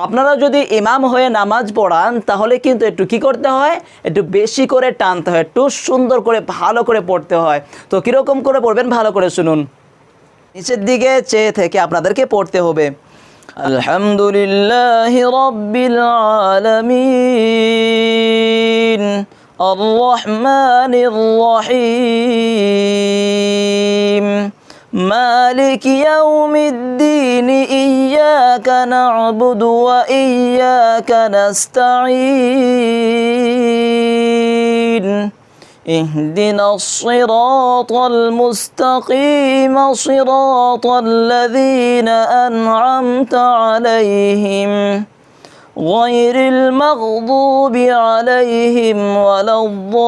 আপনারা যদি ইমাম হয়ে নামাজ পড়ান তাহলে কিন্তু একটু কি করতে হয়, একটু বেশি করে টানতে হয়, একটু সুন্দর করে ভালো করে পড়তে হয়। তো কীরকম করে পড়বেন ভালো করে শুনুন, নিচের দিকে চেয়ে থেকে আপনাদেরকে পড়তে হবে। আলহামদুলিল্লাহি রাব্বিল আলামিন আর রহমানির রহিম মালিক ইয়াউমিদ্দিন ইয়্যাকা না'বুদু ওয়া ইয়্যাকা নাস্তাঈন اهدنا الصراط المستقيم صراط الذين أنعمت عليهم غير المغضوب عليهم ولا الضالين